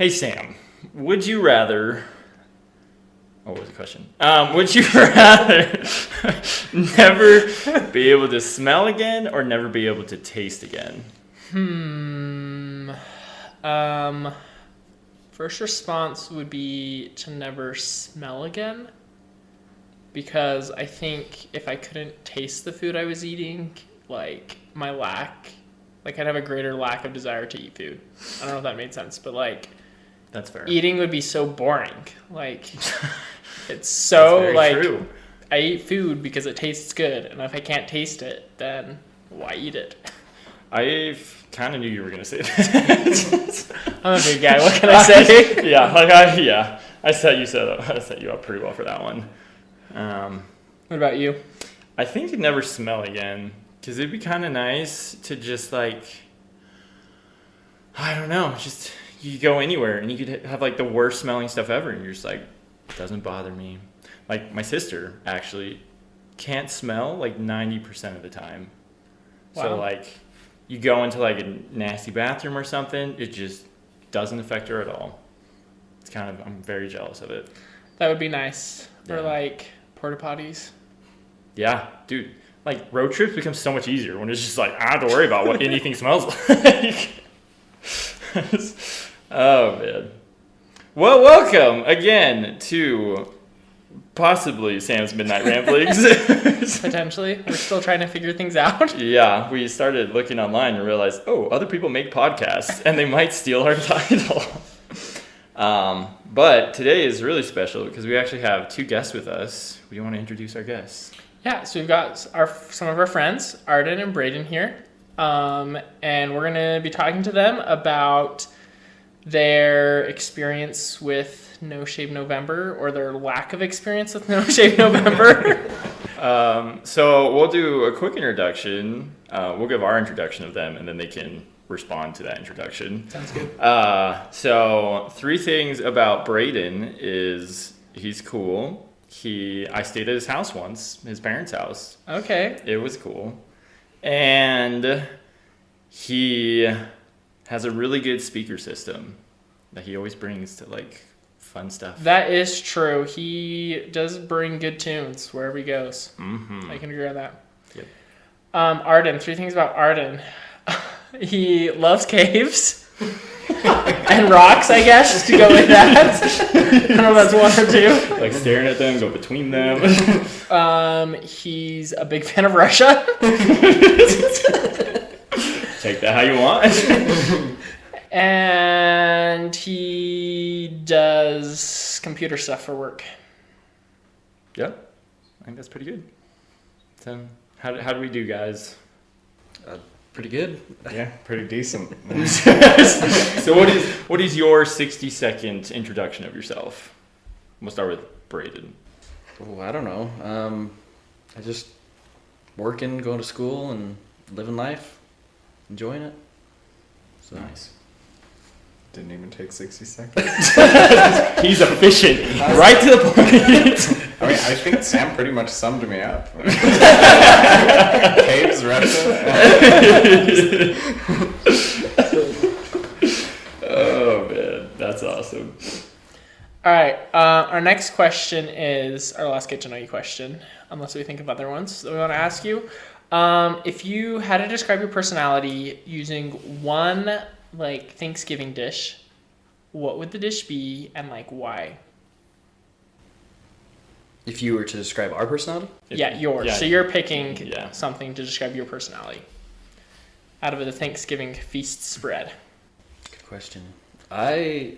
Hey, Sam, would you rather... What was the question? Would you rather never be able to smell again or never be able to taste again? First response would be to never smell again. Because I think if I couldn't taste the food I was eating, like, I'd have a greater lack of desire to eat food. I don't know if that made sense, but, like... That's fair. Eating would be so boring. Like, it's so, like... True. I eat food because it tastes good, and if I can't taste it, then why eat it? I kind of knew you were going to say that. I'm a big guy. What can I say? I set you up pretty well for that one. What about you? I think you'd never smell again, because it'd be kind of nice to just, like, I don't know, just you go anywhere and you could have, like, the worst smelling stuff ever, and you're just like, it doesn't bother me. Like, my sister actually can't smell like 90% of the time. Wow. So, like, you go into, like, a nasty bathroom or something, it just doesn't affect her at all. It's kind of, I'm very jealous of it. That would be nice. Or, like, porta potties. Yeah, dude. Like, road trips become so much easier when it's just like, I don't have to worry about what anything smells like. Oh, man. Well, welcome again to possibly Sam's Midnight Ramblings. Potentially. We're still trying to figure things out. Yeah, we started looking online and realized, other people make podcasts, and they might steal our title. But today is really special because we actually have two guests with us. Do you want to introduce our guests? Yeah, so we've got some of our friends, Arden and Brayden here. And we're going to be talking to them about their experience with No Shave November, or their lack of experience with No Shave November. So we'll do a quick introduction. We'll give our introduction of them, and then they can respond to that introduction. Sounds good. So 3 things about Brayden is he's cool. I stayed at his house once, his parents' house. Okay. It was cool. And he has a really good speaker system that he always brings to, like, fun stuff. That is true. He does bring good tunes wherever he goes. Mm-hmm. I can agree on that. Yep. Arden, 3 things about Arden. He loves caves. And rocks, I guess, to go with that. I don't know if that's 1 or 2. Like, staring at them, go between them. He's a big fan of Russia. Take that how you want. And he does computer stuff for work. Yep. I think that's pretty good. So, how do we do, guys? Pretty good. Yeah, pretty decent. So what is your 60-second introduction of yourself? We'll start with Brayden. Oh, I don't know. I just working, going to school, and living life, enjoying it. So. Nice. Didn't even take 60 seconds. He's efficient. Right to the point. I mean, I think Sam pretty much summed me up. Caves, Russia. Oh, man. That's awesome. All right. Our next question is our last get to know you question, unless we think of other ones that we want to ask you. If you had to describe your personality using one, like, Thanksgiving dish, what would the dish be, and, like, why? If you were to describe our personality? Yeah, yours. Yeah. So you're picking something to describe your personality out of the Thanksgiving feast spread. Good question. I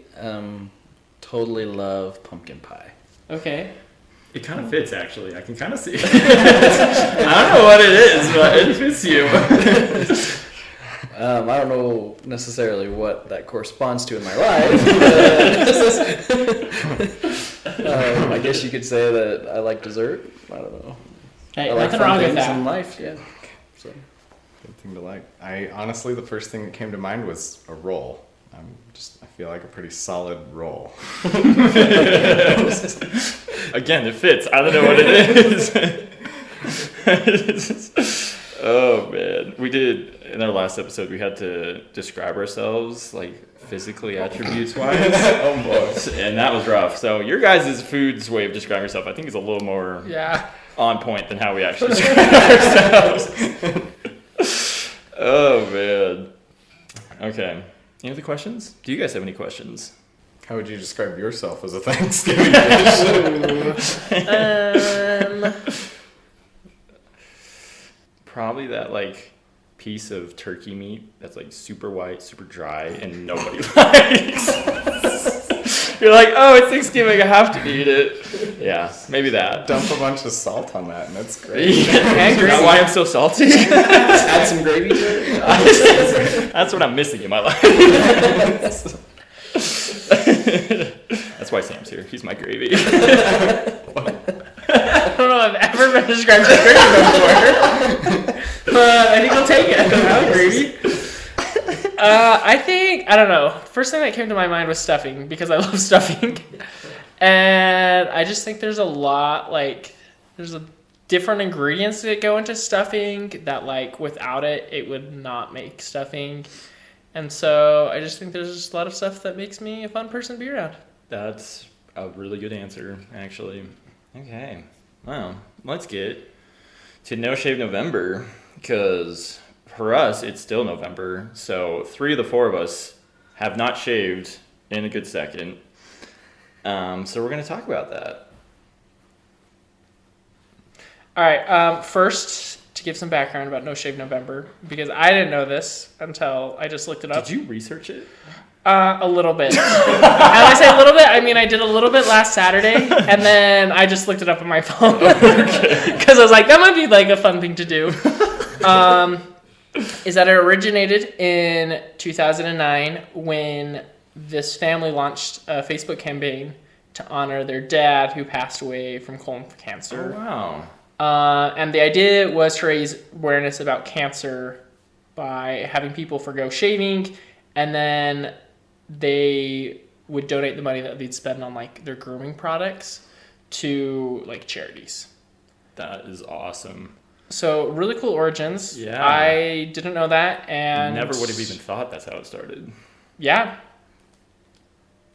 totally love pumpkin pie. Okay. It kind of fits, actually. I can kind of see it. I don't know what it is, but it fits you. I don't know necessarily what that corresponds to in my life. I guess you could say that I like dessert. I don't know. Hey, I like nothing fun wrong with things that. in life, yeah. So. Good thing to like. I honestly, the first thing that came to mind was a roll. I feel like a pretty solid roll. Again, it fits. I don't know what it is. Oh, man. We did in our last episode, we had to describe ourselves, like, physically, attributes-wise. Oh, boy. And that was rough. So your guys' food's way of describing yourself, I think, is a little more on point than how we actually describe ourselves. Oh, man. Okay. Any other questions? Do you guys have any questions? How would you describe yourself as a Thanksgiving dish? Probably that, like, piece of turkey meat that's, like, super white, super dry, and nobody likes. You're like, oh, it's Thanksgiving, I have to eat it. Yeah, maybe that. Dump a bunch of salt on that, and that's great. Is that why I'm so salty? Add some gravy to it. That's what I'm missing in my life. That's why Sam's here. He's my gravy. I don't know if I've ever been described as gravy before. But I think I'll take it. I like gravy. I don't know. First thing that came to my mind was stuffing because I love stuffing. And I just think there's a lot, like, there's different ingredients that go into stuffing that, like, without it, it would not make stuffing. And so I just think there's just a lot of stuff that makes me a fun person to be around. That's a really good answer, actually. Okay. Well, let's get to No Shave November, because for us, it's still November. So 3 of the 4 of us have not shaved in a good second. So we're going to talk about that. All right. First, to give some background about No Shave November, because I didn't know this until I just looked it up. Did you research it? A little bit. And when I say a little bit, I mean I did a little bit last Saturday, and then I just looked it up on my phone because I was like, that might be like a fun thing to do. Is that it originated in 2009 when this family launched a Facebook campaign to honor their dad who passed away from colon cancer. Oh, wow. And the idea was to raise awareness about cancer by having people forgo shaving, and then they would donate the money that they'd spend on like their grooming products to like charities. That is awesome. So really cool origins. Yeah. I didn't know that, and Never would have even thought that's how it started. Yeah.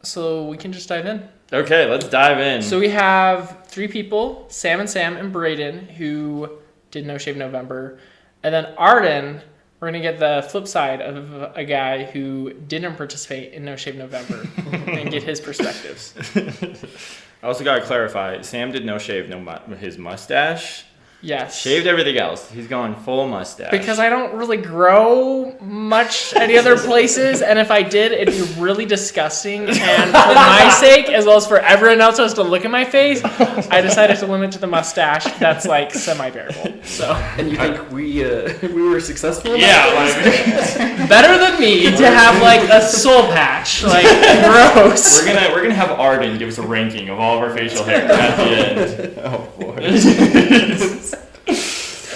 So we can just dive in. Okay, let's dive in. So we have 3 people, Sam and Brayden, who did No Shave November. And then Arden, we're going to get the flip side of a guy who didn't participate in No Shave November and get his perspectives. I also got to clarify, Sam did no shave, his mustache. Yes. Shaved everything else. He's going full mustache. Because I don't really grow much any other places, and if I did, it'd be really disgusting. And for my sake, as well as for everyone else who has to look at my face, I decided to limit to the mustache. That's like semi-bearable. So. And you think we were successful? Yeah, like, Better than me to have like a soul patch. Like gross. we're gonna have Arden give us a ranking of all of our facial hair at the end. Oh, boy.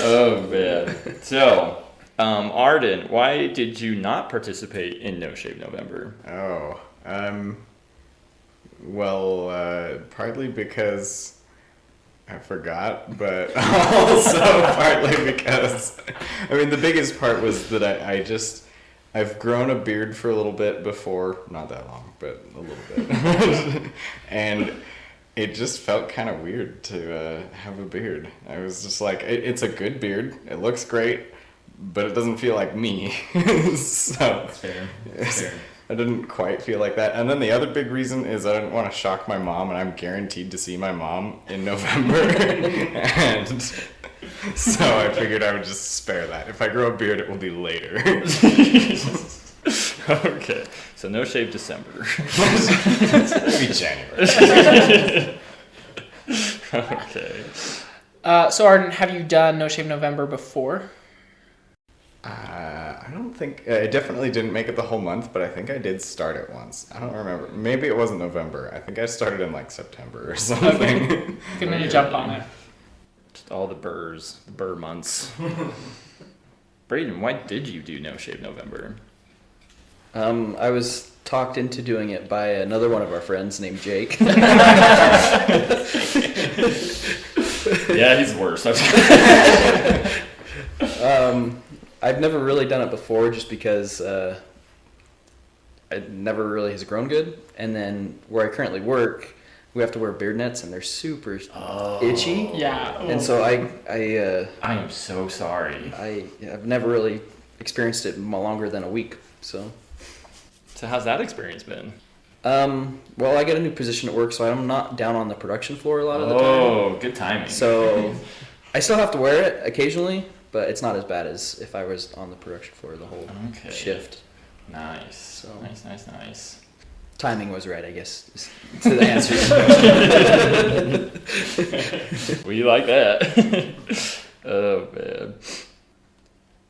Oh man. So, Arden, why did you not participate in No Shave November? Oh, well, partly because I forgot, but also partly because, I mean, the biggest part was that I've grown a beard for a little bit before, not that long, but a little bit, and it just felt kind of weird to have a beard. I was just like, it's a good beard, it looks great, but it doesn't feel like me. So Fair. I didn't quite feel like that. And then the other big reason is I didn't want to shock my mom, and I'm guaranteed to see my mom in November. And so I figured I would just spare that. If I grow a beard, it will be later. Okay. So no shave December. Maybe January. Okay. So Arden, have you done No Shave November before? I don't think... I definitely didn't make it the whole month, but I think I did start it once. I don't remember. Maybe it wasn't November. I think I started in like September or something. Okay. Gonna jump on it. Just all the burr months. Brayden, why did you do No Shave November? I was talked into doing it by another one of our friends named Jake. Yeah, he's worse. I've never really done it before just because it never really has grown good. And then where I currently work, we have to wear beard nets, and they're super itchy. Yeah. And so I am so sorry. I've never really experienced it longer than a week. So how's that experience been? Well, I get a new position at work, so I'm not down on the production floor a lot of the time. Oh, good timing. So I still have to wear it occasionally, but it's not as bad as if I was on the production floor the whole shift. Nice. So Nice. Timing was right, I guess, to the answer. We like that. Oh, man.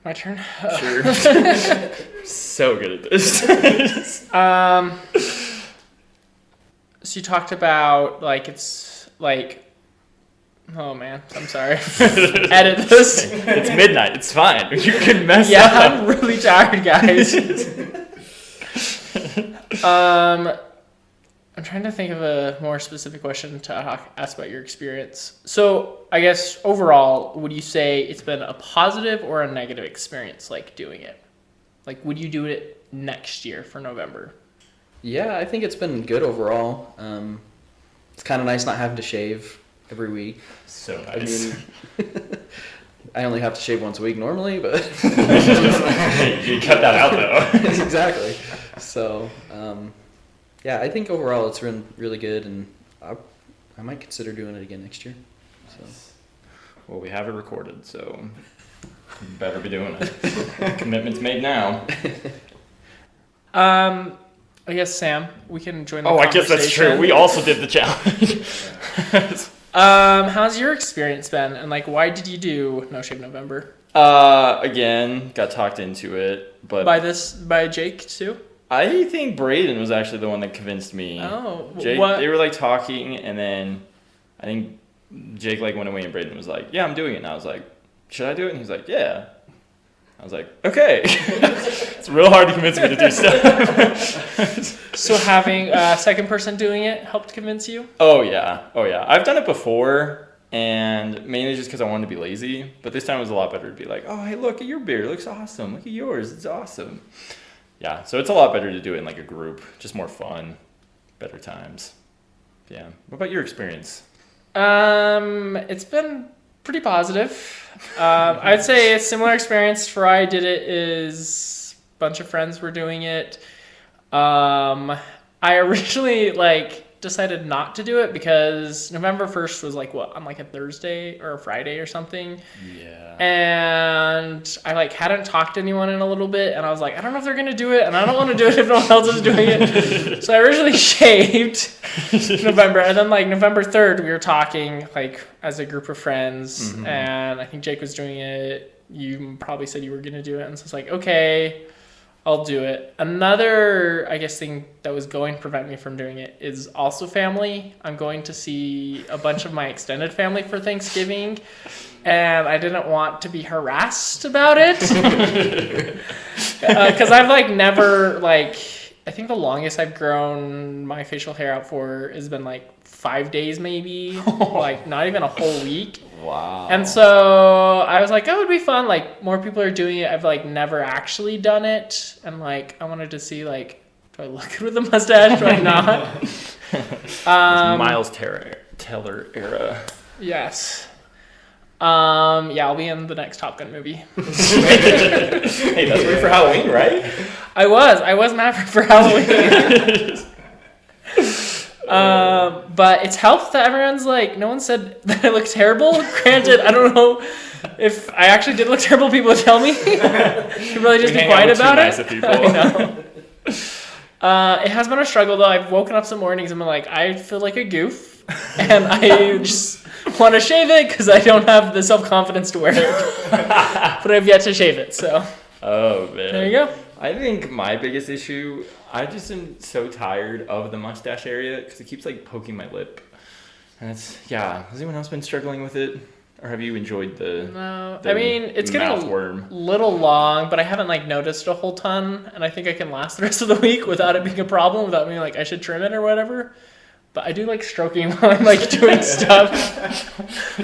My turn. Sure. So good at this. So you talked about like it's like, oh man, I'm sorry. Edit this. It's midnight. It's fine. You can mess Yeah, up. I'm really tired, guys. I'm trying to think of a more specific question to ask about your experience. So I guess overall, would you say it's been a positive or a negative experience, like doing it? Like, would you do it next year for November? Yeah, I think it's been good overall. It's kind of nice not having to shave every week. So I nice. mean, I only have to shave once a week normally, but You cut that out though. exactly. So, yeah, I think overall it's been really good, and I might consider doing it again next year. So. Well, we have it recorded, so you better be doing it. Commitment's made now. I guess Sam, we can join the Oh, I conversation. guess that's true. We also did the challenge. How's your experience been, and like, why did you do No Shave November? Again, got talked into it, but By Jake too? I think Brayden was actually the one that convinced me. Oh, Jake, what? they were like talking, and then I think Jake like went away, and Brayden was like, "Yeah, I'm doing it." And I was like, "Should I do it?" And he's like, "Yeah." I was like, "Okay." It's real hard to convince me to do stuff. So having a second person doing it helped convince you? Oh yeah. I've done it before, and mainly just because I wanted to be lazy. But this time it was a lot better to be like, "Oh, hey, look at your beard. It looks awesome. Look at yours. It's awesome." Yeah, so it's a lot better to do it in like a group. Just more fun, better times. Yeah. What about your experience? It's been pretty positive. I'd say a similar experience for I did it is a bunch of friends were doing it. I originally decided not to do it because November 1st was on a Thursday or a Friday or something. Yeah. And I hadn't talked to anyone in a little bit, and I was like, I don't know if they're gonna do it, and I don't want to do it if no one else is doing it. So I originally shaved November, and then November 3rd we were talking as a group of friends, Mm-hmm. and I think Jake was doing it. You probably said you were gonna do it, and so it's okay, I'll do it. Another, I guess, thing that was going to prevent me from doing it is also family. I'm going to see a bunch of my extended family for Thanksgiving, and I didn't want to be harassed about it. Because I've never, I think the longest I've grown my facial hair out for has been 5 days maybe, not even a whole week. Wow. And so I was like, that would be fun. More people are doing it. I've never actually done it. And I wanted to see do I look good with a mustache? Do I not? Miles Teller era. Yes. Yeah, I'll be in the next Top Gun movie. Hey, that's ready for Halloween, right? I was Maverick for Halloween. But it's helped that everyone's no one said that I look terrible. Granted, I don't know if I actually did look terrible. People would tell me. Should really just be quiet about it. I know. It has been a struggle though. I've woken up some mornings and been I feel like a goof, and I just want to shave it because I don't have the self-confidence to wear it. But I've yet to shave it. So. Oh man. There you go. I think my biggest issue, I just am so tired of the mustache area because it keeps poking my lip. And has anyone else been struggling with it? Or have you enjoyed the No, the I mean, it's getting a mouthworm? little long, but I haven't noticed a whole ton, and I think I can last the rest of the week without it being a problem, without being I should trim it or whatever. But I do like stroking while I'm like doing stuff.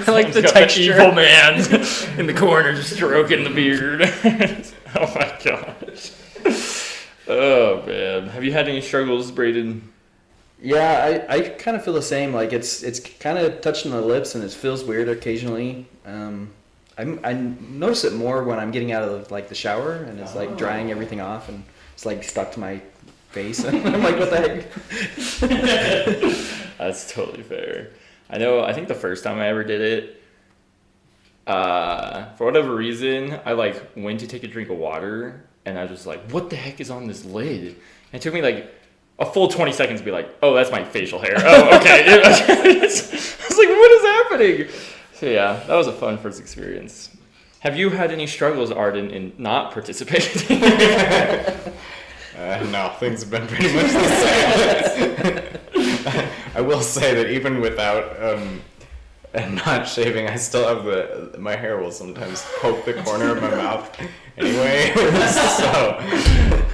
I like the Got texture. evil man in the corner just stroking the beard. Oh my gosh. Oh man. Have you had any struggles, Brayden? Yeah, I kind of feel the same. Like it's kind of touching the lips and it feels weird occasionally. I notice it more when I'm getting out of like the shower and it's like drying everything off and it's like stuck to my face. And I'm like, what the heck? That's totally fair. I think the first time I ever did it, for whatever reason, I like went to take a drink of water and I was just like, what the heck is on this lid? And it took me like a full 20 seconds to be like, oh, that's my facial hair. Oh, okay. I was like, what is happening? So yeah, that was a fun first experience. Have you had any struggles, Arden, in not participating? No, things have been pretty much the same. I will say that even without not shaving, I still have my hair will sometimes poke the corner of my mouth anyway.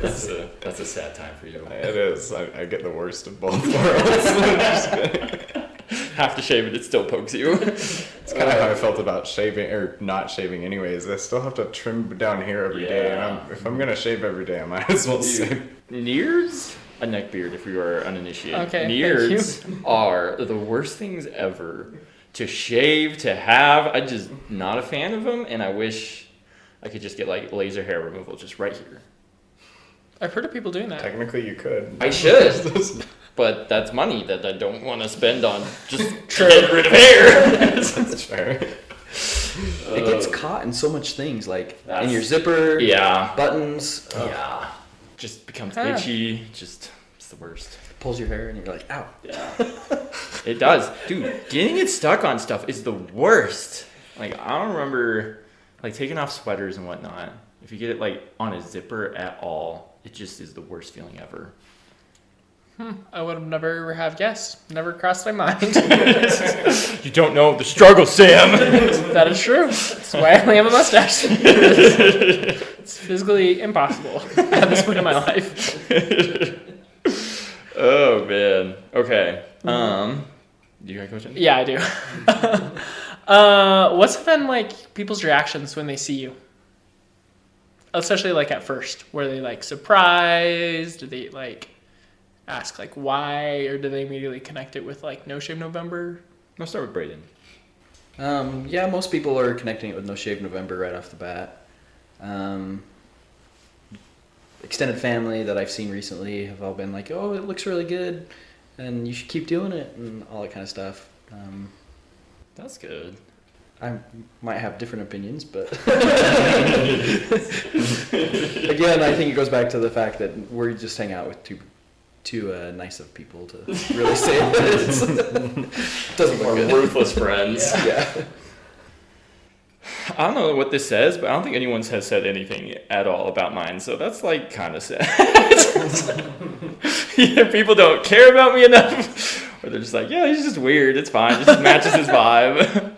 So That's a sad time for you. it is. I get the worst of both worlds. Have to shave it, it still pokes you. It's kind of how I felt about shaving or not shaving anyways. I still have to trim down here every day, and if I'm gonna shave every day, I might as well save. Nears? A neck beard if you are uninitiated. Okay, Nears are the worst things ever to shave, to have. I'm just not a fan of them, and I wish I could just get like laser hair removal just right here. I've heard of people doing that. Technically, you could. I should. But that's money that I don't want to spend on just getting rid of hair. That's fair. It gets caught in so much things, like in That's- your zipper, Yeah. buttons, Yeah. Just becomes Huh. itchy. Just, it's the worst. pulls your hair, and you're like, ow. Yeah. It does. Dude, getting it stuck on stuff is the worst. Like, I don't remember, like, taking off sweaters and whatnot. If you get it, like, on a zipper at all, it just is the worst feeling ever. I would have never have guessed. Never crossed my mind. You don't know the struggle, Sam. That is true. That's why I only have a mustache. It's physically impossible at this point in my life. Oh, man. Okay. You got a question? Yeah, I do. What's been like people's reactions when they see you? Especially like at first. Were they like surprised? Did they like ask like why, or do they immediately connect it with like No Shave November? Let's start with Brayden. Yeah, most people are connecting it with No Shave November right off the bat. Extended family that I've seen recently have all been like, oh, it looks really good, and you should keep doing it, and all that kind of stuff. That's good. I might have different opinions, but again, I think it goes back to the fact that we're just hanging out with too nice of people to really say it. Doesn't Or look good. ruthless friends. Yeah. I don't know what this says, but I don't think anyone has said anything at all about mine, so that's like kind of sad. Either people don't care about me enough, or they're just like, yeah, he's just weird, it's fine, it just matches his vibe.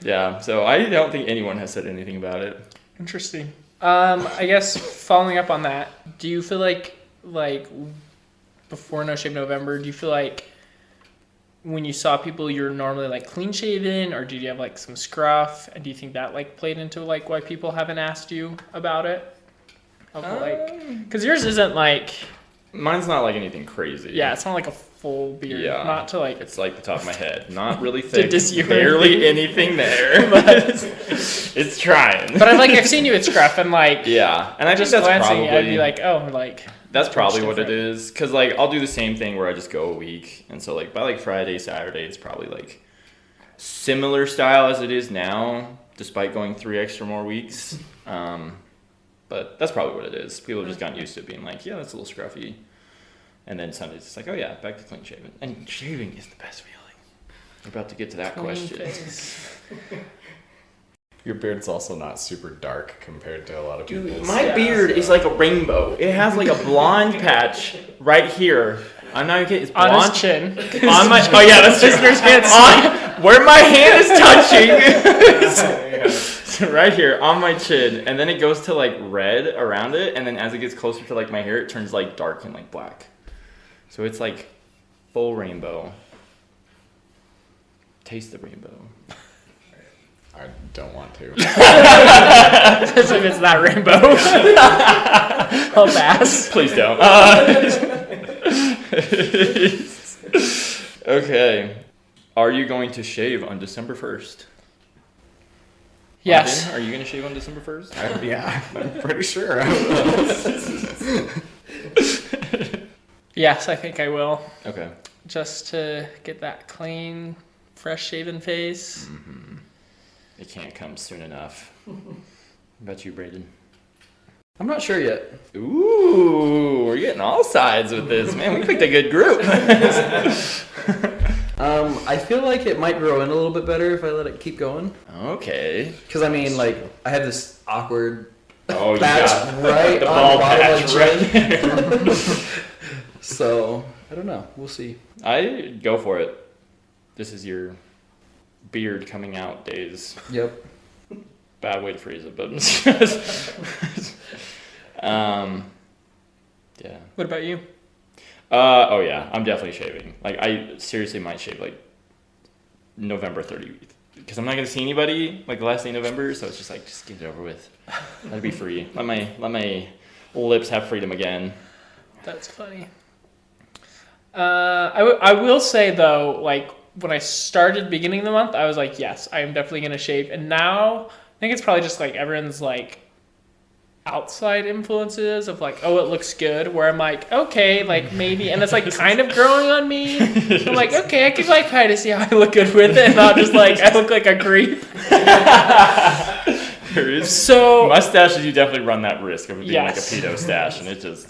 Yeah, so I don't think anyone has said anything about it. Interesting. I guess following up on that, do you feel like before No Shave November, do you feel like when you saw people you're normally like clean shaven, or did you have like some scruff, and do you think that like played into like why people haven't asked you about it? Because yours isn't like, Mine's not like anything crazy. yeah, it's not like a full beard. Yeah. Not to like, It's like the top of my head. Not really thick. diss you or Barely anything there. But it's trying. but I've seen you with scruff, and like, Yeah, and I think just that's glancing, probably I'd be like, oh, like, that's probably what it different. is. Cause like I'll do the same thing where I just go a week, and so like by like Friday, Saturday, it's probably like similar style as it is now, despite going 3 extra more weeks. But that's probably what it is. People have just gotten used to it being like, yeah, that's a little scruffy. And then Sunday's just like, oh yeah, back to clean shaven. And shaving is the best feeling. We're about to get to that question. Your beard's also not super dark compared to a lot of people's. My beard is like a rainbow. It has like a blonde patch right here. I'm not even kidding. It's blonde. on his chin. On my, oh yeah, that's just on where my hand is touching. So right here on my chin, and then it goes to like red around it, and then as it gets closer to like my hair, it turns like dark and like black. So it's like full rainbow. Taste the rainbow. I don't want to. As if it's that rainbow. I'll pass. Please don't. Okay. Are you going to shave on December 1st? Yes. Arden, are you going to shave on December 1st? Yeah, I'm pretty sure. Yes, I think I will. Okay. Just to get that clean, fresh shaven face. Mm-hmm. It can't come soon enough. What about you, Brayden? I'm not sure yet. Ooh, we're getting all sides with this. Man, we picked a good group. I feel like it might grow in a little bit better if I let it keep going. Okay. Because I mean, like, I have this awkward Oh, patch yeah. right The on bald the bottom patch of the right chin. there. So I don't know. We'll see. I go for it. This is your beard coming out days. Yep. Bad way to phrase it, but yeah. What about you? Oh yeah, I'm definitely shaving. Like I seriously might shave like November 30th because I'm not gonna see anybody like the last day of November, so it's just like just get it over with. Let it be free. Let my lips have freedom again. That's funny. I will say though, like when I started beginning of the month, I was like, yes, I am definitely gonna shave. And now I think it's probably just like everyone's like outside influences of like, oh, it looks good. Where I'm like, okay, like maybe, and it's like kind of growing on me. I'm like, okay, I could like kind of see how I look good with it, and not just like I look like a creep. There is So mustaches. You definitely run that risk of it being Yes. like a pedo stash, and it just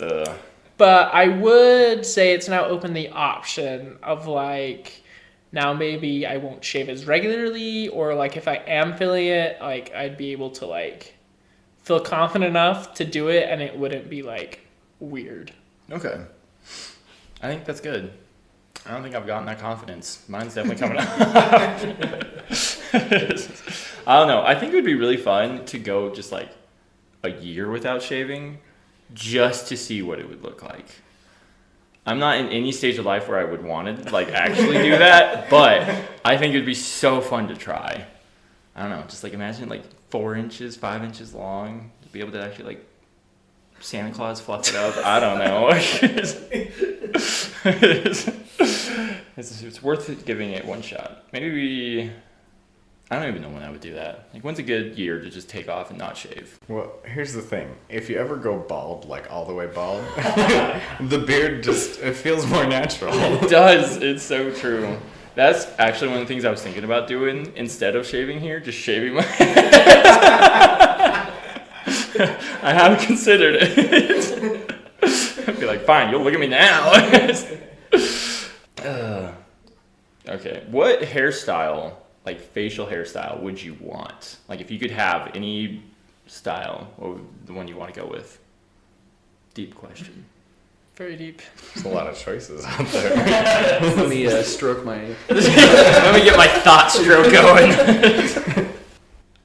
But I would say it's now open the option of like, now maybe I won't shave as regularly, or like if I am feeling it, like I'd be able to like feel confident enough to do it and it wouldn't be like weird. Okay. I think that's good. I don't think I've gotten that confidence. Mine's definitely coming up. I don't know. I think it would be really fun to go just like a year without shaving just to see what it would look like. I'm not in any stage of life where I would want to like actually do that, but I think it'd be so fun to try. I don't know. Just like imagine like 4 inches, 5 inches long to be able to actually like Santa Claus fluff it up. I don't know. It's worth giving it one shot. Maybe I don't even know when I would do that. Like, when's a good year to just take off and not shave? Well, here's the thing. If you ever go bald, like all the way bald, the beard just, it feels more natural. It does. It's so true. That's actually one of the things I was thinking about doing instead of shaving here, just shaving my head. I haven't considered it. I'd be like, fine, you'll look at me now. Okay, what hairstyle, like facial hairstyle, would you want? Like if you could have any style, what would the one you want to go with? Deep question. Very deep. There's a lot of choices out there. Let me stroke my. Let me get my thought stroke going.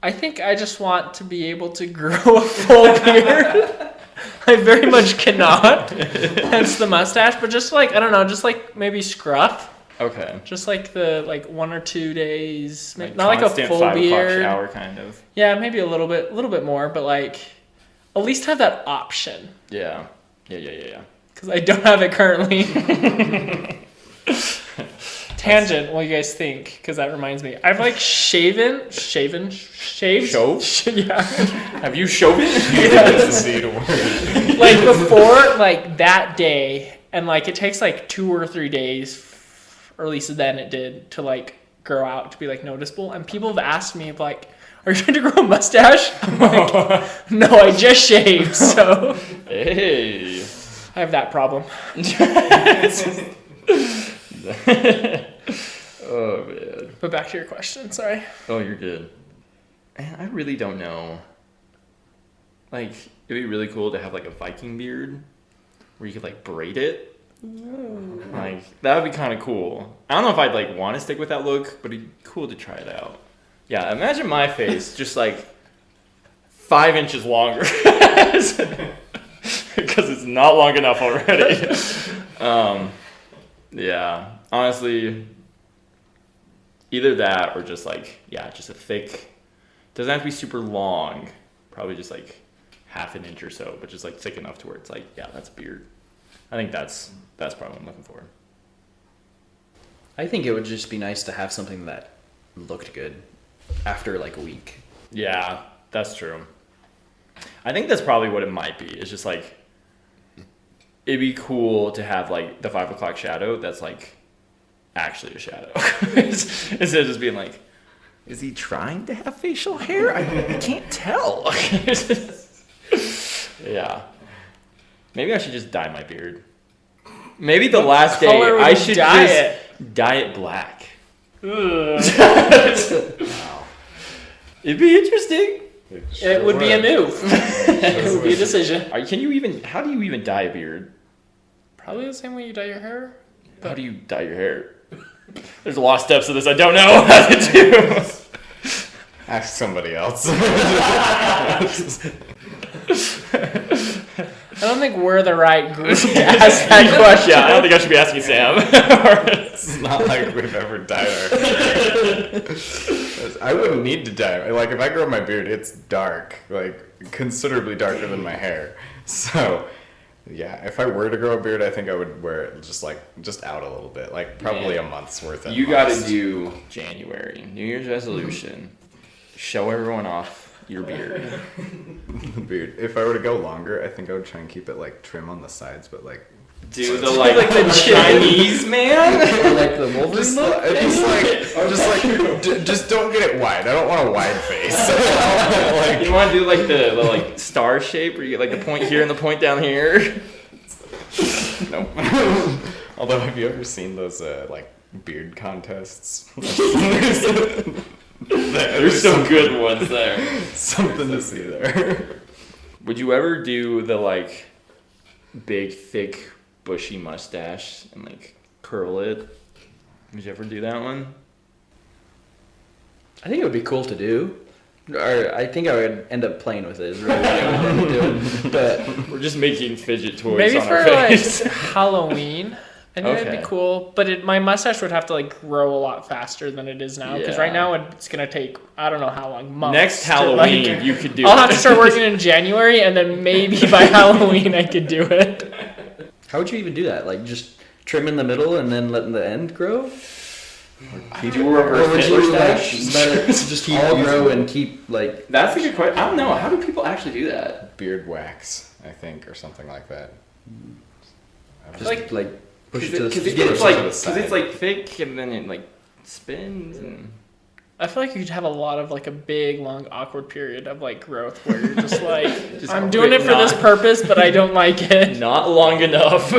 I think I just want to be able to grow a full beard. I very much cannot. Hence the mustache, but just like, I don't know, just like maybe scruff. Okay. Just like the 1 or 2 days, Like not like a constant full 5 o'clock beard. shower kind of. Yeah, maybe a little bit more, but like at least have that option Yeah. Yeah. because I don't have it currently. Tangent. What do you guys think? Because that reminds me, I've like shaved. Shove? Yeah. Have you shown it? That's indeed a word. Like before, like that day, and like it takes like 2 or 3 days, or at least then it did, to like grow out to be like noticeable. And people have asked me like, "Are you trying to grow a mustache?" I'm like, "No, I just shaved." So Hey. I have that problem. Oh man. But back to your question. Sorry. Oh, you're good. Man, I really don't know. Like, it'd be really cool to have like a Viking beard where you could like braid it. Like, that would be kind of cool. I don't know if I'd like want to stick with that look, but it'd be cool to try it out. Yeah, imagine my face just like 5 inches longer. Because it's not long enough already. Yeah, honestly, either that or just like, yeah, just a thick, doesn't have to be super long, probably just like half an inch or so, but just like thick enough to where it's like, yeah, that's a beard. I think that's probably what I'm looking for. I think it would just be nice to have something that looked good after like a week. Yeah, that's true. I think that's probably what it might be. It's just like, it'd be cool to have like the 5 o'clock shadow that's like actually a shadow. Instead of just being like, is he trying to have facial hair? I can't tell. Yeah. Maybe I should just dye my beard. Maybe the last day color would I you should dye just dye it black. Ugh. Wow. It'd be interesting. It would be a move. It would be a decision. How do you even dye a beard? Probably the same way you dye your hair. How do you dye your hair? There's a lot of steps to this I don't know how to do. Ask somebody else. I don't think we're the right group to ask that question. Yeah, I don't think I should be asking Sam. It's not like we've ever dyed our hair. I wouldn't need to dye. Like, if I grow my beard, it's dark. Like, considerably darker than my hair. So, yeah, if I were to grow a beard, I think I would wear it just out a little bit. Like, probably a month's worth of You gotta do January, New Year's resolution. Show everyone off your beard. beard. If I were to go longer, I think I would try and keep it, like, trim on the sides, but, like... Do the, like the Chinese man? Or like the Wolverine look? Just don't get it wide. I don't want a wide face. You want to do like the like star shape where you get like the point here and the point down here? Nope. Although, have you ever seen those like beard contests? There's some good ones there. Something to see there. Would you ever do the like big, thick, bushy mustache and like curl it? Would you ever do that one? I think it would be cool to do. Or I think I would end up playing with it. Is really what I would do. But We're just making fidget toys Maybe on for our like face. Halloween. I think that'd Okay. be cool. But my mustache would have to like grow a lot faster than it is now. Because Yeah. right now it's gonna take I don't know how long, months. Next to, Halloween, like, you could do I'll it. have to start working in January, and then maybe by Halloween I could do it. how would you even do that? Like just trim in the middle and then letting the end grow? Do a Or reverse would Hitler you like stash? let it just all grow and keep like... That's a good question. I don't know. How do people actually do that? Beard wax, I think, or something like that. Just Like- push it Because to the... it's, get it like to the because side. it's like thick and then it like spins and I feel like you'd have a lot of like a big, long, awkward period of like growth where you're just like, Just I'm doing it for this not- purpose, but I don't like it. not long enough.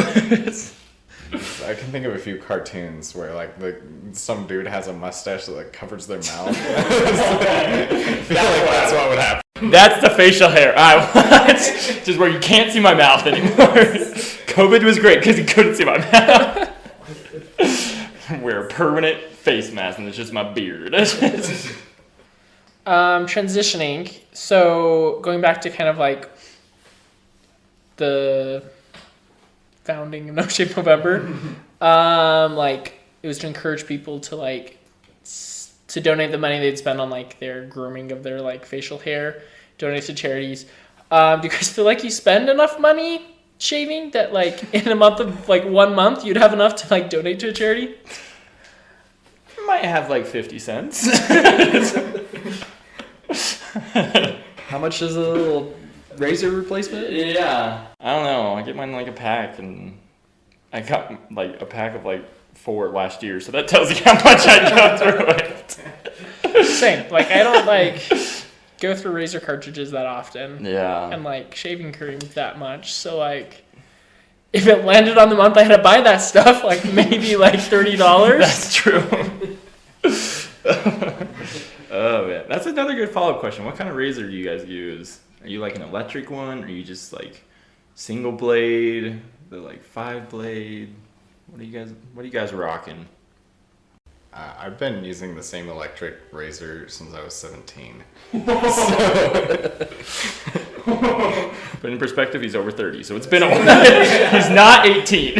I can think of a few cartoons where like some dude has a mustache that like covers their mouth. I feel like that's what would happen. That's the facial hair I want. Just where you can't see my mouth anymore. COVID was great because you couldn't see my mouth. Wear a permanent face mask and it's just my beard. Transitioning. So going back to kind of like the founding of No Shape November, like it was to encourage people to like to donate the money they'd spend on like their grooming of their like facial hair, donate to charities. Do you guys feel like you spend enough money shaving that like in a month of like 1 month you'd have enough to like donate to a charity? Might have like 50 cents. How much is a little razor replacement? Yeah. I don't know. I get mine in like a pack and I got like a pack of like 4 last year, so that tells you how much I go through it. Same. Like I don't like go through razor cartridges that often. Yeah. And like shaving cream that much. So like if it landed on the month I had to buy that stuff, like maybe like $30. That's true. Oh man, that's another good follow-up question. What kind of razor do you guys use? Are you like an electric one? Or are you just like single blade? The like 5 blade? What are you guys rocking? I've been using the same electric razor since I was 17. But in perspective, he's over 30, so it's been a while. He's not 18.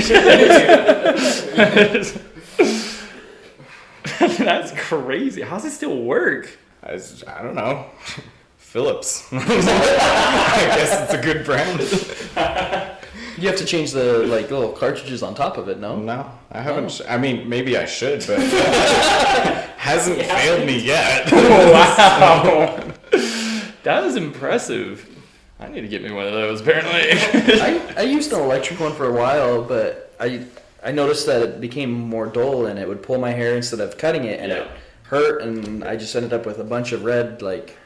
That's crazy. How's it still work? I don't know. Phillips. I guess it's a good brand. You have to change the like little cartridges on top of it, no? No, I haven't. I mean, maybe I should, but hasn't failed me yet. Wow. That was impressive. I need to get me one of those, apparently. I used an electric one for a while, but I noticed that it became more dull and it would pull my hair instead of cutting it, and it hurt, and I just ended up with a bunch of red like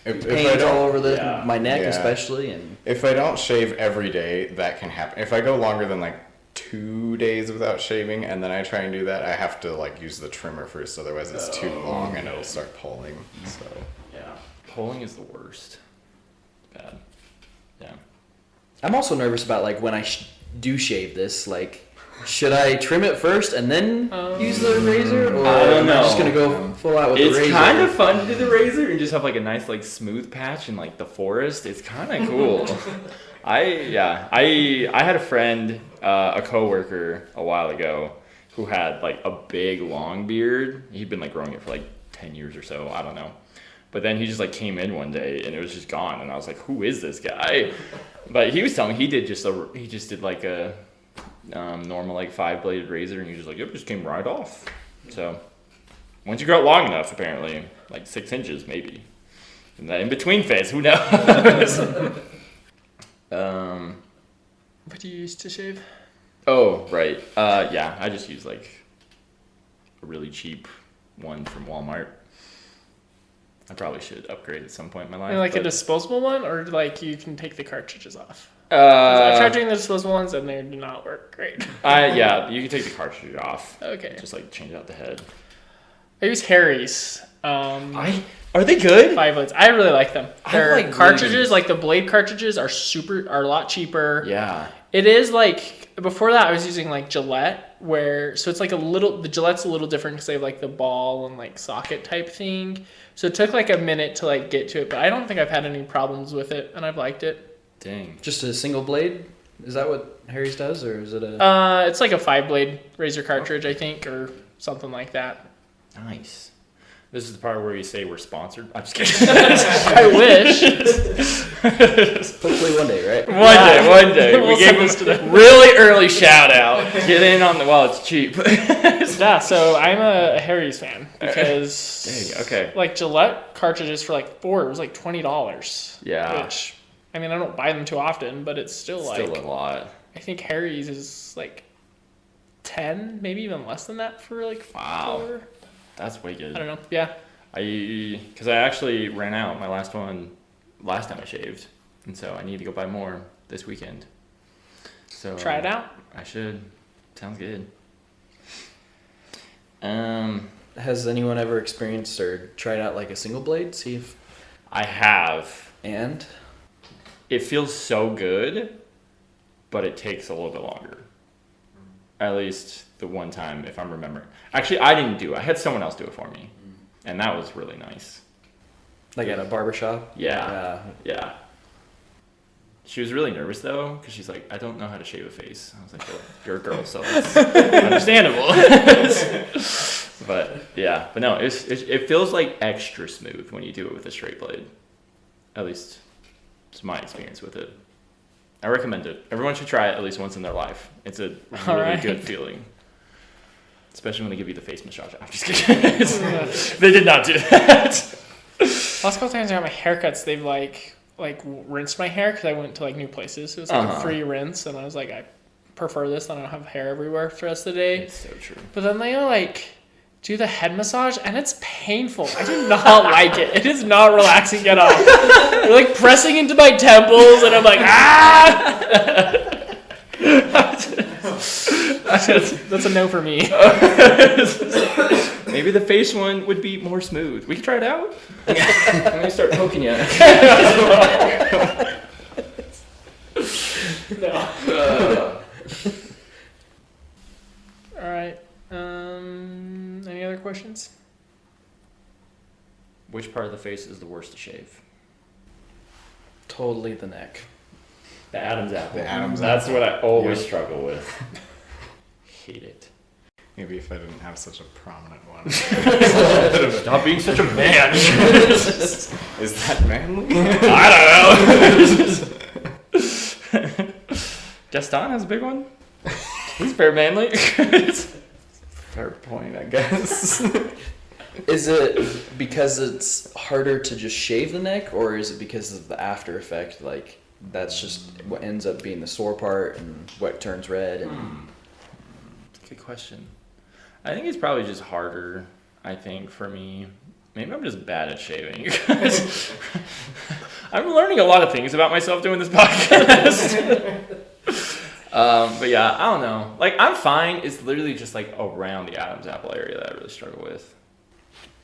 pains all over my neck, especially. And if I don't shave every day, that can happen. If I go longer than like 2 days without shaving, and then I try and do that, I have to like use the trimmer first, otherwise it's too long and it'll start pulling. So Yeah, pulling is the worst. Bad. Yeah. I'm also nervous about like when I do shave this, like. Should I trim it first and then use the razor, or I don't am I know. just gonna go full out with the razor? It's kind of fun to do the razor and just have like a nice like smooth patch in like the forest. It's kind of cool. I had a friend, a coworker a while ago, who had like a big long beard. He'd been like growing it for like 10 years or so. I don't know. But then he just like came in one day and it was just gone, and I was like, who is this guy? But he was telling me he just did like a normal like 5-bladed razor, and he was just like, yep, just came right off. So once you grow it long enough, apparently like 6 inches maybe, in that in between phase, who knows? What do you use to shave? Oh right, yeah, I just use like a really cheap one from Walmart. I probably should upgrade at some point in my life. Like a disposable one, or like you can take the cartridges off? I I tried doing the disposable ones and they do not work great. Yeah, you can take the cartridge off. Okay. Just like change out the head. I use Harry's. Are they good? 5 blades. I really like them. I Their like cartridges, really- like the blade cartridges, are a lot cheaper. Yeah. It is like before that I was using like Gillette, so it's like the Gillette's a little different because they have like the ball and like socket type thing. So it took like a minute to like get to it, but I don't think I've had any problems with it, and I've liked it. Dang. Just a single blade? Is that what Harry's does, or is it a? It's like a 5-blade razor cartridge, I think, or something like that. Nice. This is the part where you say we're sponsored. I'm just kidding. I wish. Hopefully one day, right? One day. We'll We gave send him this to them. a really early shout out. Get in on the while it's cheap. Yeah, so I'm a Harry's fan because Dang, okay. like Gillette cartridges for like it was like $20. Yeah. Which I mean I don't buy them too often, but it's still like Still a lot. I think Harry's is like 10, maybe even less than that for like Wow. 4. That's way good. I don't know. Yeah. Because I actually ran out my last one last time I shaved, and so I need to go buy more this weekend. So Try it out. I should. Sounds good. Has anyone ever experienced or tried out like a single blade? See if I have. and It feels so good, but it takes a little bit longer. At least the one time, if I'm remembering. Actually, I didn't do it. I had someone else do it for me, and that was really nice. like at a barbershop. Yeah. Yeah. She was really nervous though, because she's like, I don't know how to shave a face. I was like, well, you're a girl, so it's understandable. But yeah, but no, it feels like extra smooth when you do it with a straight blade. At least it's my experience with it. I recommend it. Everyone should try it at least once in their life. It's a really good feeling. Especially when they give you the face massage. I'm just kidding. They did not do that. Last couple times I got my haircuts, they've like rinsed my hair because I went to like new places. So it was like a free rinse, and I was like, I prefer this. I don't have hair everywhere for the rest of the day. It's so true. But then they like do the head massage, and it's painful. I do not like it. It is not relaxing at all. They're like pressing into my temples, and I'm like, ah. That's a no for me. Maybe the face one would be more smooth. We can try it out. Let me start poking you. No. All right. Any other questions? Which part of the face is the worst to shave? Totally the neck. The Adam's apple. The Adam's That's apple. what I always Yeah. struggle with. Hate it. Maybe if I didn't have such a prominent one. Stop being such a man. Is that manly? I don't know. Gaston has a big one. He's very manly. Fair point, I guess. Is it because it's harder to just shave the neck, or is it because of the after effect? Like, that's just what ends up being the sore part and what turns red. And Good question. I think it's probably just harder, I think, for me. Maybe I'm just bad at shaving. I'm learning a lot of things about myself doing this podcast. But yeah, I don't know. Like, I'm fine. It's literally just like around the Adam's apple area that I really struggle with.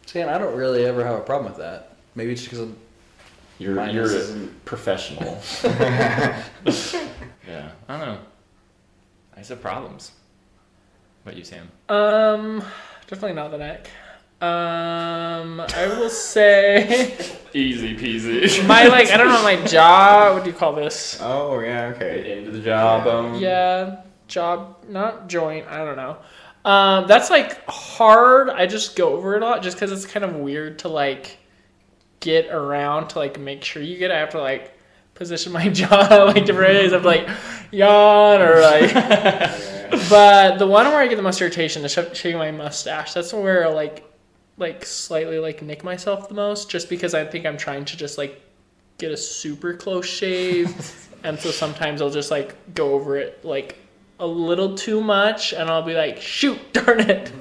see, and I don't really ever have a problem with that. Maybe it's because You're Mine a isn't- professional. Yeah, I don't know. I just have problems. What about you, Sam? Definitely not the neck. I will say Easy peasy. my I don't know, my jaw. What do you call this? Oh, yeah, okay. Into the jawbone. Yeah, jaw, not joint. I don't know. That's hard. I just go over it a lot, just because it's kind of weird to get around to make sure you get. I have to position my jaw different ways. I have to yawn or But the one where I get the most irritation is shaving my mustache. That's where slightly nick myself the most, just because I think I'm trying to just get a super close shave, and so sometimes I'll just go over it a little too much, and I'll be shoot, darn it,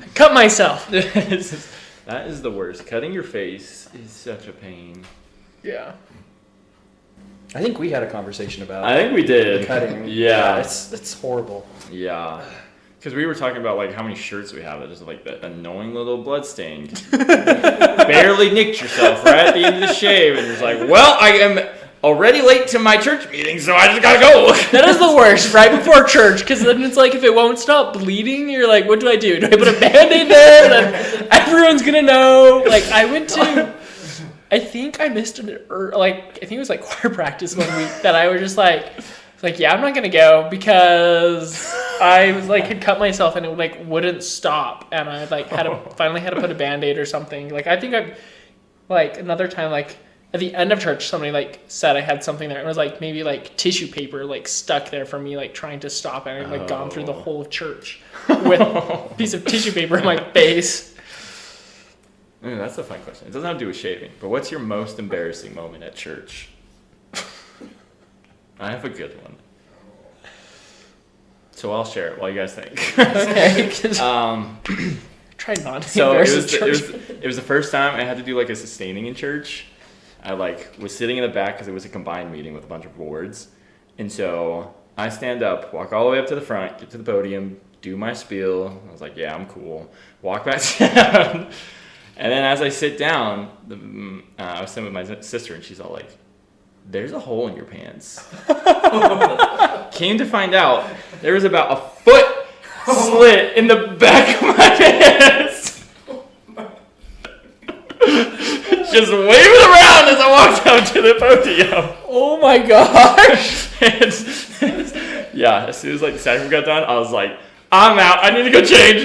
I cut myself. That is the worst. Cutting your face is such a pain. Yeah. I think we had a conversation about I think we did. cutting. Yeah. It's horrible. Yeah. Because we were talking about how many shirts we have that just that annoying little blood stain. Barely nicked yourself right at the end of the shave, and it's well, I am already late to my church meeting, so I just gotta go. That is the worst, right before church, because then it's if it won't stop bleeding, you're what do I do? Do I put a Band-Aid there? Then everyone's gonna know. I went to, I think I missed I think it was choir practice one week that I was just yeah, I'm not gonna go because I was had cut myself and it wouldn't stop, and I finally had to put a Band-Aid or something. I think I another time at the end of church somebody said I had something there, and it was maybe tissue paper stuck there for me trying to stop it, and I'd gone through the whole of church with a piece of tissue paper in my face. Ooh, that's a fun question. It doesn't have to do with shaving, but what's your most embarrassing moment at church? I have a good one. So I'll share it while you guys think. Okay. Try not to be So embarrassed at church. it was the first time I had to do a sustaining in church. I was sitting in the back because it was a combined meeting with a bunch of boards. And so I stand up, walk all the way up to the front, get to the podium, do my spiel. I was yeah, I'm cool. Walk back down. And then as I sit down, I was sitting with my sister, and she's all there's a hole in your pants. Came to find out, there was about a foot slit in the back of my pants. Just wave it around as I walked out to the podium. Oh my gosh. Yeah, as soon as the sacrament got done, I was I'm out. I need to go change.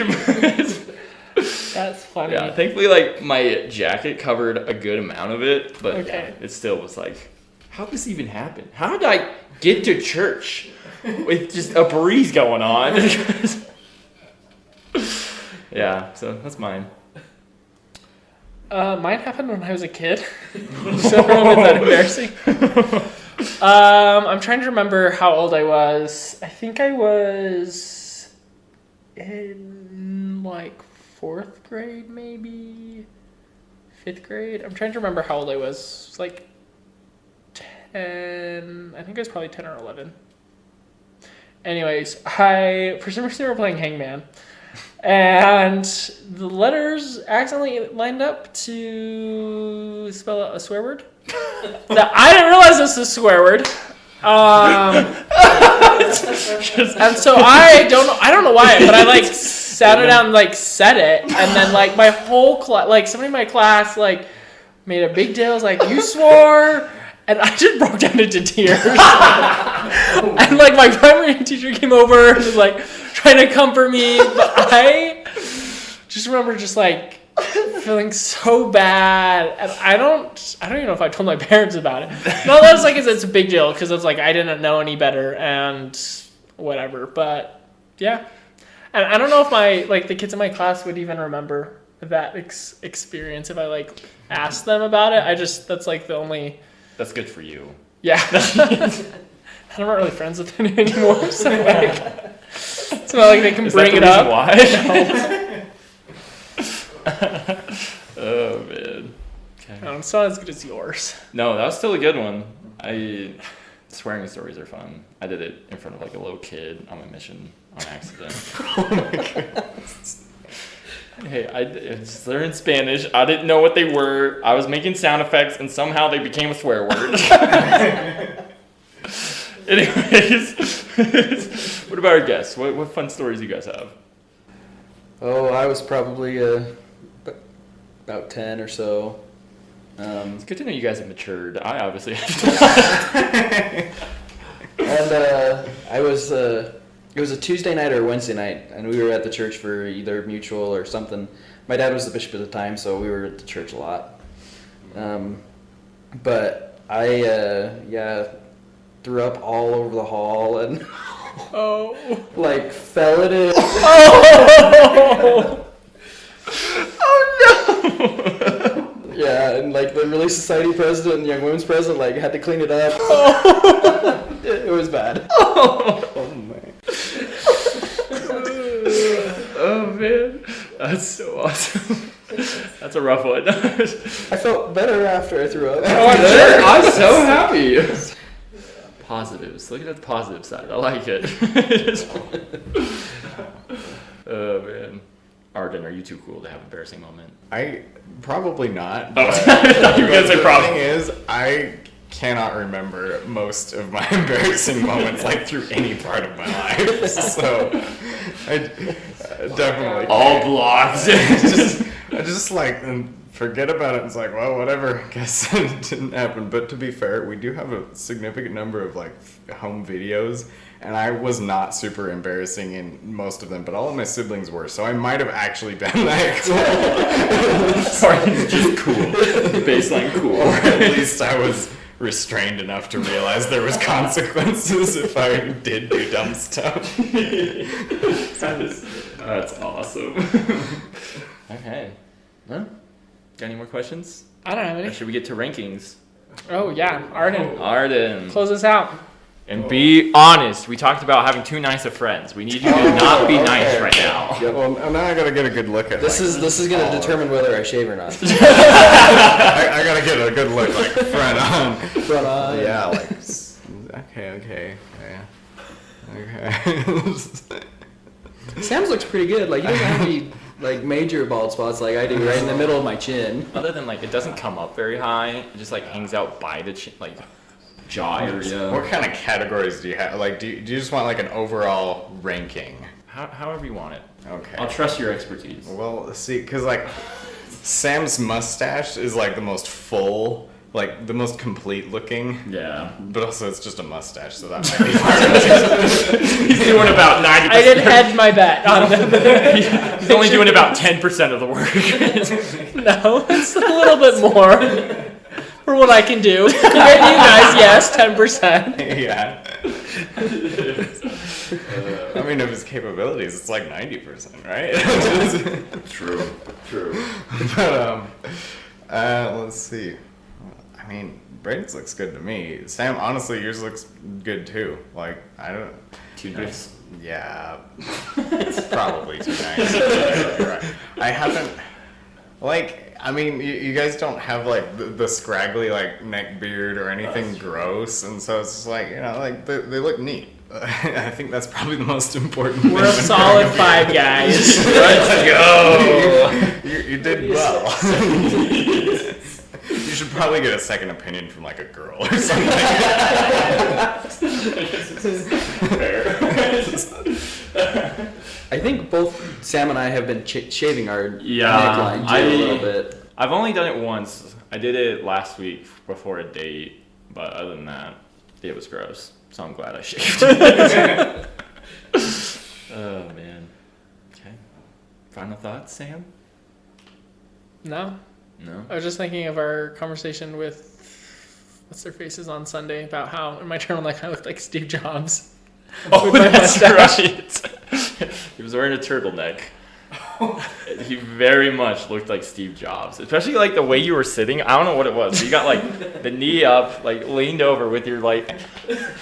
That's funny. Yeah, thankfully, my jacket covered a good amount of it, but Okay. yeah, it still was how did this even happen? How did I get to church with just a breeze going on? Yeah, so that's mine. Mine happened when I was a kid. So I don't know if it's that embarrassing. I'm trying to remember how old I was. I think I was in 4th grade, maybe 5th grade. I'm trying to remember how old I was. It was 10. I think I was probably 10 or 11. Anyways, for some reason we were playing Hangman, and the letters accidentally lined up to spell out a swear word. Now, I didn't realize this was a swear word. And so I don't know why, but I sat it down and said it, and then my whole class, somebody in my class made a big deal. It was you swore. And I just broke down into tears. And like my primary teacher came over and was like trying to comfort me. But I just remember just like feeling so bad. And I don't even know if I told my parents about it. No, that's like it's a big deal because it's like I didn't know any better and whatever. But yeah. And I don't know if the kids in my class would even remember that experience if I like asked them about it. That's like the only. That's good for you. Yeah. I'm not really friends with them anymore, so like, it's not like they can bring it up. Why? Oh man. Okay. No, it's not as good as yours. No, that was still a good one. Swearing stories are fun. I did it in front of like a little kid on my mission on accident. Oh my goodness. Hey, they're in Spanish. I didn't know what they were. I was making sound effects, and somehow they became a swear word. Anyways, what about our guests? What fun stories do you guys have? Oh, I was probably about 10 or so. It's good to know you guys have matured. I obviously have. And I was, it was a Tuesday night or a Wednesday night, and we were at the church for either mutual or something. My dad was the bishop at the time, so we were at the church a lot. But I, threw up all over the hall and like fell in it. Oh no! Yeah, and like the Relief Society president and Young Women's president like had to clean it up. It was bad. Oh man. Oh man, that's so awesome. That's a rough one. I felt better after I threw up. Oh, I'm sure. I'm so happy. Positives. Look at the positive side. I like it. Oh man. Arden, are you too cool to have an embarrassing moment? I probably not. Oh, But, you guys are the probably. thing is, I cannot remember most of my embarrassing moments like through any part of my life. So I definitely All can't. blocked. I just like forget about it. It's like, well, whatever. I guess it didn't happen. But to be fair, we do have a significant number of like home videos, and I was not super embarrassing in most of them, but all of my siblings were. So I might have actually been like, Sorry, just cool. Baseline cool. or at least I was restrained enough to realize there was consequences if I did do dumb stuff. That's awesome. Okay. Well, got any more questions? I don't have Or any. should we get to rankings? Oh yeah, Arden, Arden. close us out. And be honest. We talked about having too nice of friends. We need you to not be nice right now. Well, now I gotta get a good look at This like, is gonna determine whether I shave or not. I gotta get a good look, like front on. Front on. Yeah, like okay. Sam's looks pretty good. Like he doesn't have any like major bald spots like I do right in the middle of my chin. Other than like it doesn't come up very high. It just like hangs out by the like jaw area. What kind of categories do you have? Like, do you just want like an overall ranking? However you want it. Okay. I'll trust your expertise. Well, see, because like Sam's mustache is like the most full, like the most complete looking, Yeah. but also it's just a mustache, so that might be part of it. He's doing about 90%. I did hedge my bet on them. He's only doing about 10% of the work. No, it's a little bit more for what I can do. Compared to you guys, yes, 10%. Yeah. I mean, of his capabilities, it's like 90%, right? True. But let's see. I mean, Brayden's looks good to me. Sam, honestly, yours looks good too. Like, I don't. Too nice. Yeah, it's probably too nice. You're right. I haven't. Like, I mean, you guys don't have like the scraggly like neck beard or anything gross, and so it's just like, you know, like they look neat. I think that's probably the most important thing. We're a solid 5 guys. Let's go. You did well. You should probably get a second opinion from like a girl or something. I think both Sam and I have been shaving our Yeah, neckline too a little bit. I've only done it once. I did it last week before a date, But other than that, it was gross. So I'm glad I shaved. Oh man. Okay. Final thoughts, Sam? No. No. I was just thinking of our conversation with what's their faces on Sunday about how in my turtleneck I looked like Steve Jobs. Oh, With my that's mustache. right. He was wearing a turtleneck. He very much looked like Steve Jobs, especially like the way you were sitting. I don't know what it was. But you got like the knee up, like leaned over with your like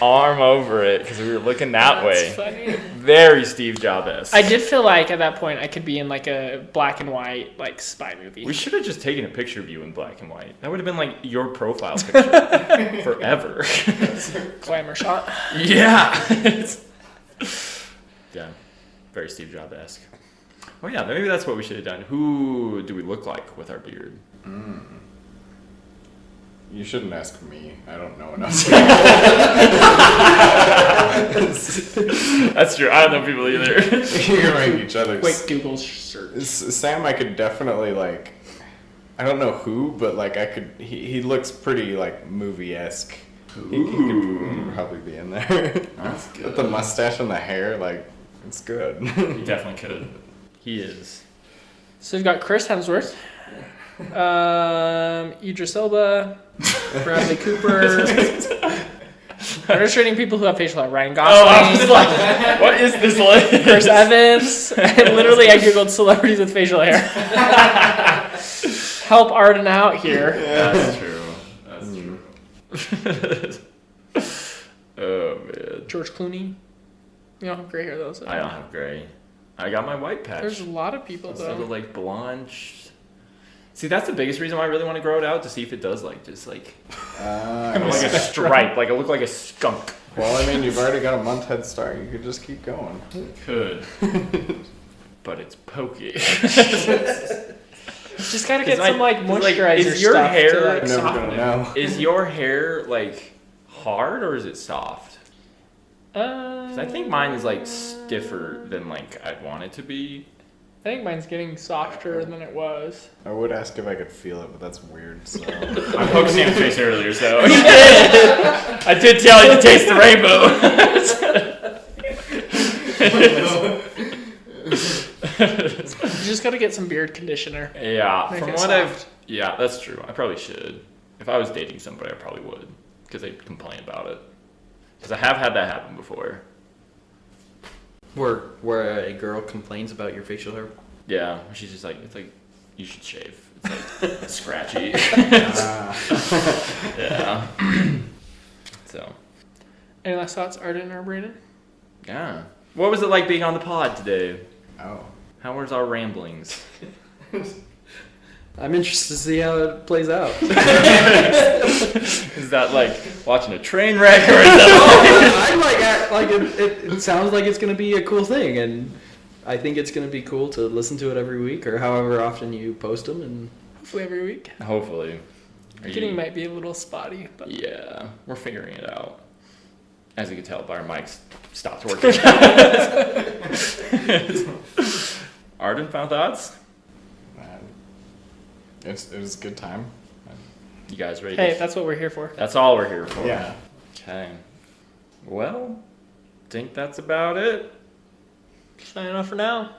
arm over it because we were looking that way. Funny. Very Steve Jobs-esque. I did feel like at that point I could be in like a black and white like spy movie. We should have just taken a picture of you in black and white. That would have been like your profile picture forever. Glamour shot. Yeah. Yeah. Very Steve Jobs-esque. Oh yeah, maybe that's what we should have done. Who do we look like with our beard? You shouldn't ask me. I don't know enough. That's true. I don't know people either. You can rank each other. Wait, Google search. Sam, I could definitely like. I don't know who, but like I could. He looks pretty like movie-esque. He could probably be in there. That's good. With the mustache and the hair, like it's good. He definitely could. He is. So we've got Chris Hemsworth, Idris Elba, Bradley Cooper. I'm just rating people who have facial hair. Ryan Oh, I was Gosling, like, what is this list? Chris Evans. Literally, I googled celebrities with facial hair. Help Arden out here. That's true. That's true. Oh man. George Clooney. You don't have gray hair though. So. I don't have gray. I got my white patch. There's a lot of people Instead though. of like blonde. See, that's the biggest reason why I really want to grow it out, to see if it does like just like like a stripe, like I look like a skunk. Well, I mean, you've already got a month head start. You could just keep going. Could, but it's pokey. Just gotta get some like moisturizer is your stuff hair to, like, You're never soften gonna it. know. Is your hair like hard or is it soft? 'Cause I think mine is like stiffer than like I'd want it to be. I think mine's getting softer than it was. I would ask if I could feel it, but that's weird. So I poked Sam's face earlier, so I did tell you to taste the rainbow. You just gotta get some beard conditioner. Yeah, Make from it what soft. yeah, that's true. I probably should. If I was dating somebody, I probably would, because they'd complain about it. Because I have had that happen before. Where a girl complains about your facial hair. Yeah, she's just like, it's like, you should shave. It's like scratchy. Yeah. So. Any last thoughts, Arden or Brayden? Yeah. What was it like being on the pod today? oh, How was our ramblings? I'm interested to see how it plays out. Is that like watching a train wreck, or is that I'm it sounds like it's gonna be a cool thing, and I think it's gonna be cool to listen to it every week or however often you post them. And Hopefully every week. hopefully? Are Beginning you- might be a little spotty, but Yeah, we're figuring it out. As you can tell by our mics stopped working. Arden, final thoughts? man. It was a good time. You guys ready? hey, that's what we're here for. That's all we're here for. Yeah. Okay. Well, think that's about it. Signing off for now.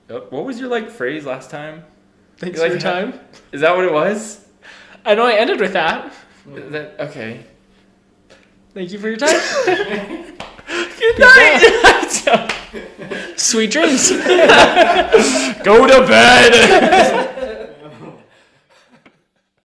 What was your like phrase last time? Thanks You for like your had- time. Is that what it was? I know I ended with that. Is that okay? Thank you for your time. Good night. Sweet dreams. Go to bed.